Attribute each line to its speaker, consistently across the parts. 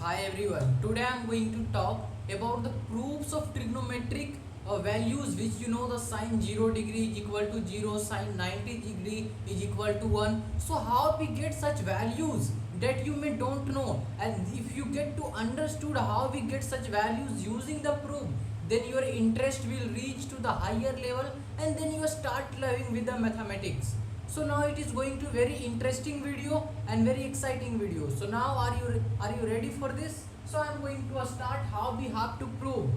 Speaker 1: Hi everyone. Today I am going to talk about the proofs of trigonometric values, which you know the sine 0 degree is equal to 0, sine 90 degree is equal to 1. So how we get such values that you may don't know, and if you get to understood how we get such values using the proof, then your interest will reach to the higher level and then you start loving with the mathematics. So now it is going to very interesting video and very exciting video. So now are you ready for this? So I am going to start how we have to prove.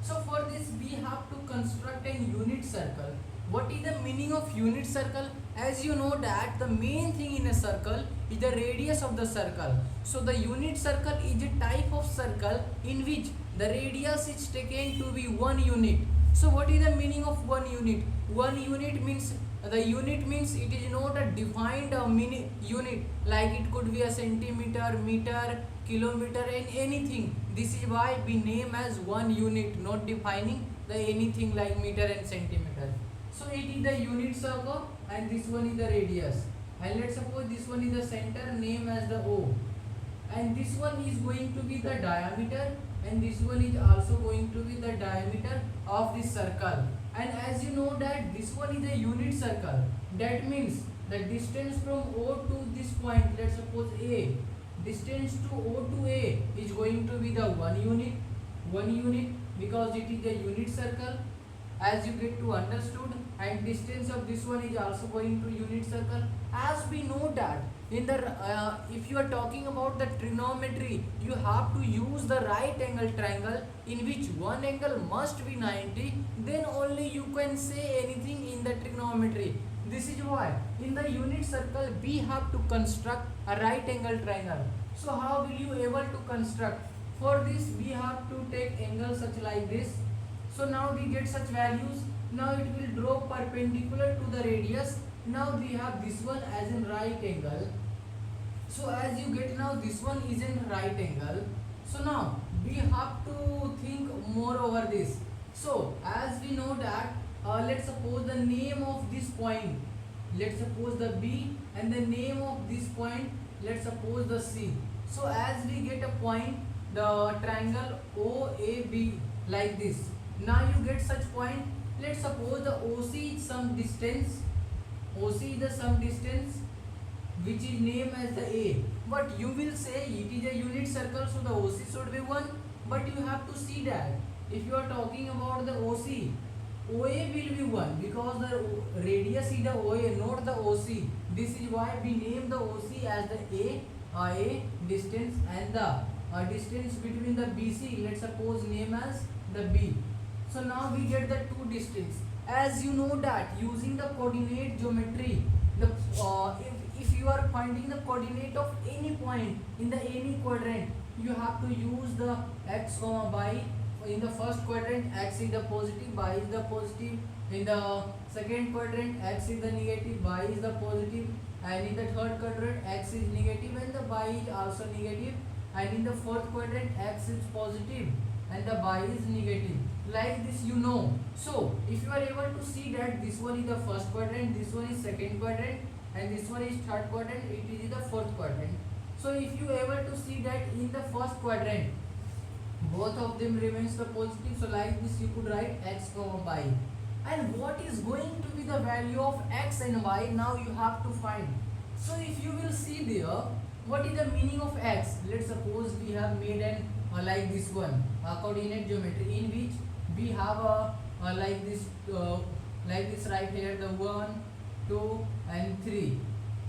Speaker 1: So for this we have to construct a unit circle. What is the meaning of unit circle? As you know that the main thing in a circle is the radius of the circle. So the unit circle is a type of circle in which the radius is taken to be 1 unit. So what is the meaning of 1 unit? 1 unit means the unit means it is not a defined mini unit, like it could be a centimeter, meter, kilometer and anything. This is why we name as 1 unit, not defining the anything like meter and centimeter. So it is the unit circle and this one is the radius, and let's suppose this one is the center, name as the O, and this one is going to be the diameter, and this one is also going to be the diameter of this circle. And as you know that this one is a unit circle, that means the distance from O to this point, let's suppose A, distance to O to A is going to be the 1 unit because it is a unit circle, as you get to understood. And distance of this one is also going to unit circle. As we know that in the if you are talking about the trigonometry, you have to use the right angle triangle in which one angle must be 90, then only you can say anything in the trigonometry. This is why in the unit circle we have to construct a right angle triangle. So how will you able to construct? For this we have to take angle such like this. So now we get such values. Now it will draw perpendicular to the radius. Now we have this one as in right angle. So as you get now this one is in right angle. So now we have to think more over this. So as we know that let's suppose the name of this point, let's suppose the B, and the name of this point, let's suppose the C. So as we get a point, the triangle OAB like this. Now you get such point. Let's suppose the OC is some distance. OC is the some distance which is named as the A. But you will say it is a unit circle, so the OC should be 1. But you have to see that if you are talking about the OC, OA will be 1 because the radius is the OA, not the OC. This is why we name the OC as the A distance, and the distance between the BC, let's suppose name as the B. So now we get the two distance. As you know that using the coordinate geometry, the if you are finding the coordinate of any point in the any quadrant, you have to use the x comma y. In the first quadrant, x is the positive, y is the positive. In the second quadrant, x is the negative, y is the positive. And in the third quadrant, x is negative and the y is also negative. And in the fourth quadrant, x is positive and the y is negative. Like this you know. So if you are able to see that this one is the first quadrant, this one is second quadrant, and this one is third quadrant, it is the fourth quadrant. So if you are able to see that in the first quadrant both of them remains the positive, so like this you could write x comma y. And what is going to be the value of x and y, now you have to find. So if you will see there, what is the meaning of x? Let's suppose we have made an like this one coordinate geometry in which we have a like this right here, the 1, 2 and 3.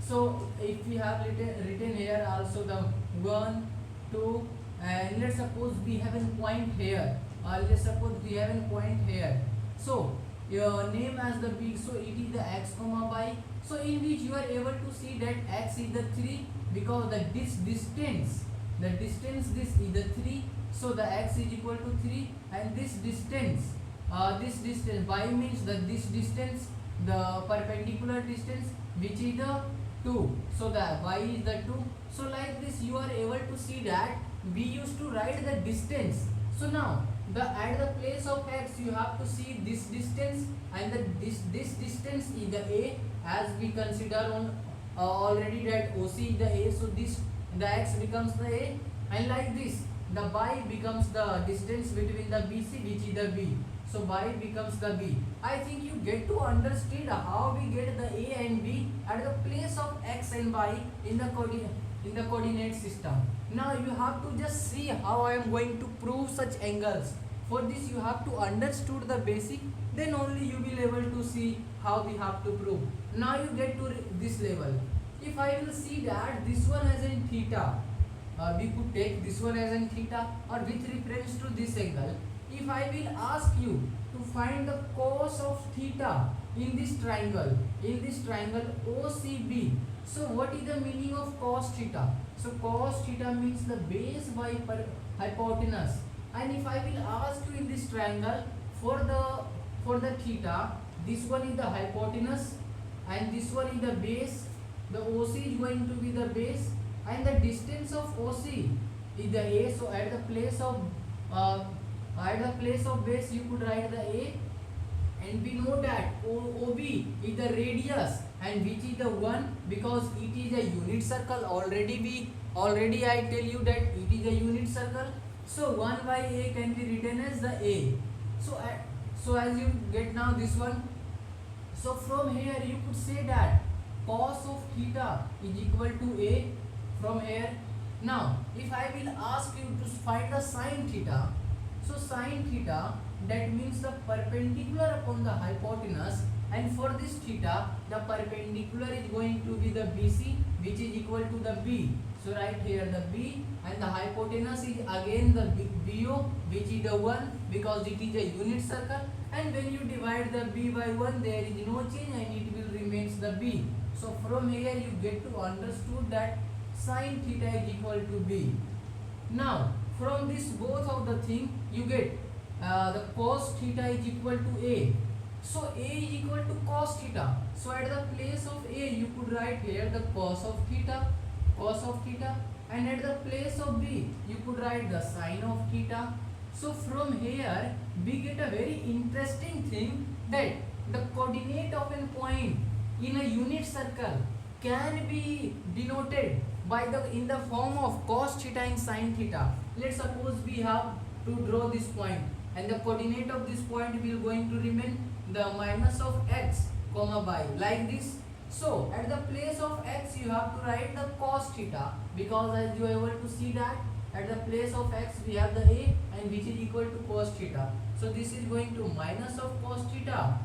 Speaker 1: So if we have written here also the 1, 2, and let's suppose we have a point here. Let's suppose we have a point here. So your name as the B, so it is the x comma y. So in which you are able to see that x is the 3 because the distance this is the 3. So the x is equal to 3, and this distance y means that this distance, the perpendicular distance, which is the 2. So the y is the 2. So like this you are able to see that we used to write the distance. So now at the place of x you have to see this distance, and this distance is the A, as we consider on already that OC is the A. So this the x becomes the A, and like this the by becomes the distance between the BC, which is the B. So by becomes the B. I think you get to understand how we get the A and B at the place of X and Y in the coordinate system. Now you have to just see how I am going to prove such angles. For this you have to understood the basic, then only you will able to see how we have to prove. Now you get to this level. If I will see that this one as in theta, we could take this one as in theta or with reference to this angle. If I will ask you to find the cos of theta in this triangle OCB, so what is the meaning of cos theta? So cos theta means the base by hypotenuse. And if I will ask you in this triangle for the theta, this one is the hypotenuse and this one is the base. The OC is going to be the base and the distance of OC is the A. So at the place of base you could write the A, and we know that OB is the radius and which is the 1 because it is a unit circle. Already I tell you that it is a unit circle. So 1 by A can be written as the A. So as you get now this one, so from here you could say that cos of theta is equal to A from here. Now if I will ask you to find the sin theta, so sin theta, that means the perpendicular upon the hypotenuse, and for this theta the perpendicular is going to be the BC, which is equal to the B. So right here the B, and the hypotenuse is again the BO, which is the 1 because it is a unit circle, and when you divide the B by 1 there is no change and it will remains the B. So from here you get to understood that sin theta is equal to B. Now from this both of the thing you get the cos theta is equal to A. So A is equal to cos theta. So at the place of A you could write here the cos of theta, and at the place of B you could write the sin of theta. So from here we get a very interesting thing, that the coordinate of a point in a unit circle can be denoted by in the form of cos theta and sin theta. Let's suppose we have to draw this point and the coordinate of this point will going to remain the minus of x comma y like this. So at the place of x you have to write the cos theta, because as you are able to see that at the place of x we have the A and which is equal to cos theta. So this is going to minus of cos theta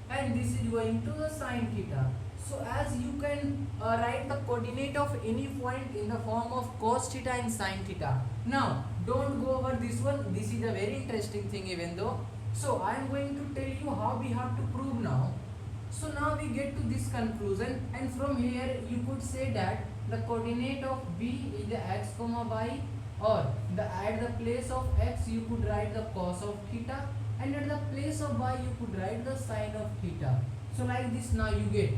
Speaker 1: and this is going to the sin theta. So as you can write the coordinate of any point in the form of cos theta and sin theta. Now don't go over this one, this is a very interesting thing even though. So I am going to tell you how we have to prove now. So now we get to this conclusion, and from here you could say that the coordinate of B is the x comma y, or at the place of x you could write the cos of theta, and at the place of y you could write the sin of theta. So like this now you get.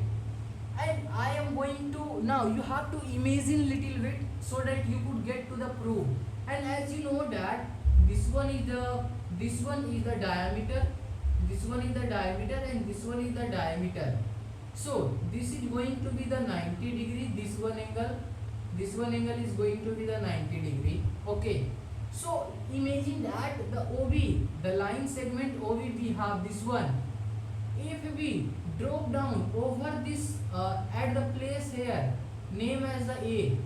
Speaker 1: And I am going to, now you have to imagine little bit so that you could get to the proof. And as you know that this one is the diameter, this one is the diameter and this one is the diameter. So this is going to be the 90 degree, this one angle is going to be the 90 degree. Okay, so imagine that the OB, the line segment OB, we have this one. If we drop down over this at the place here name as the A,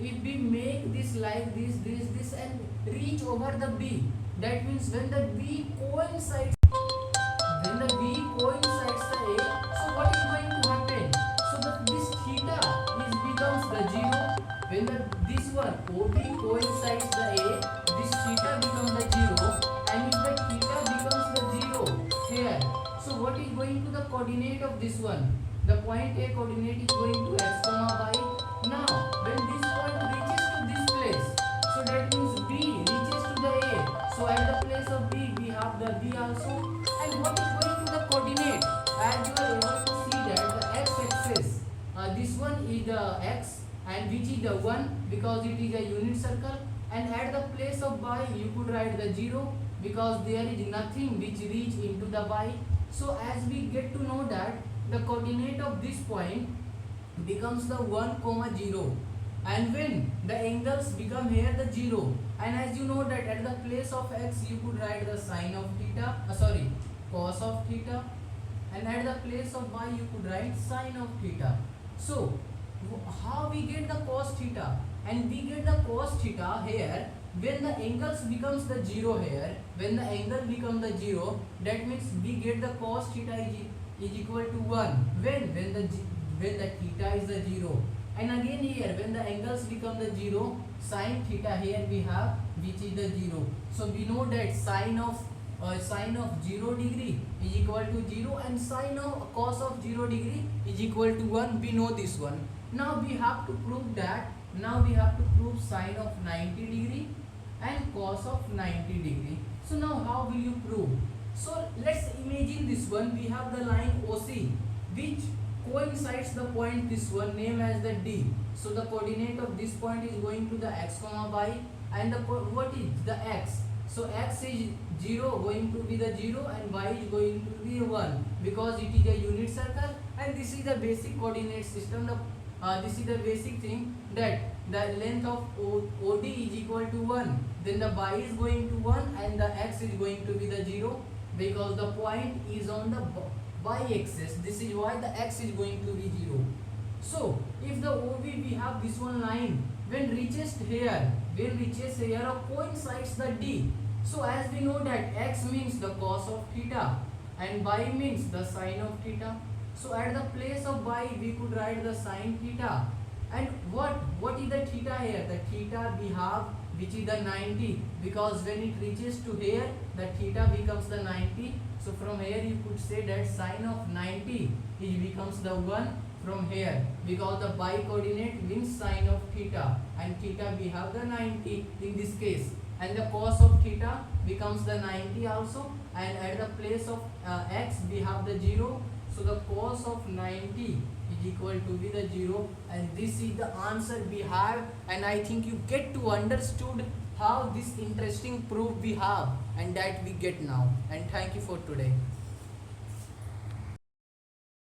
Speaker 1: if we make this like this and reach over the B, that means when the B coincides the A, so what is going to happen? So this theta becomes the 0. When this one OB coincides the A, this theta becomes the 0, and if the theta becomes the 0 here, so what is going to the coordinate of this one? The point A coordinate is going to x comma y. Now when this point reaches to this place, so that means B reaches to the A. So at the place of B we have the B also. And what is going to the coordinate? As you are able to see that the x-axis, this one is the x and which is the 1 because it is a unit circle, and at the place of y you could write the 0 because there is nothing which reach into the y. So as we get to know that the coordinate of this point becomes the 1 comma 0, and when the angles become here the 0, and as you know that at the place of x you could write the sine of theta, sorry, cos of theta, and at the place of y you could write sine of theta. So how we get the cos theta? And we get the cos theta here when the angles becomes the 0 here. When the angle become the 0, that means we get the cos theta is equal to 1 when the theta is the 0. And again here when the angles become the 0, sine theta here we have which is the 0. So we know that sine of 0 degree is equal to 0 and sine of cos of 0 degree is equal to 1. We know this one. Now we have to prove that. Now we have to prove sine of 90 degree and cos of 90 degree. So now how will you prove? So let's imagine this one. We have the line OC which coincides the point this one named as the D. So the coordinate of this point is going to the x comma y, and the what is the x? So x is 0 going to be the 0 and y is going to be 1 because it is a unit circle, and this is the basic coordinate system. This is the basic thing that the length of OD is equal to 1, then the y is going to 1 and the x is going to be the 0 because the point is on the y-axis. This is why the x is going to be 0. So if the OB we have this one line when reaches here coincides the D. So as we know that x means the cos of theta and y means the sine of theta. So at the place of y we could write the sine theta. And what is the theta here? The theta we have which is the 90 because when it reaches to here the theta becomes the 90. So from here you could say that sine of 90 it becomes the 1 from here because the y coordinate means sine of theta and theta we have the 90 in this case, and the cos of theta becomes the 90 also, and at the place of x we have the 0. So the cos of 90 is equal to be the 0, and this is the answer we have. And I think you get to understood how this interesting proof we have and that we get now. And thank you for today.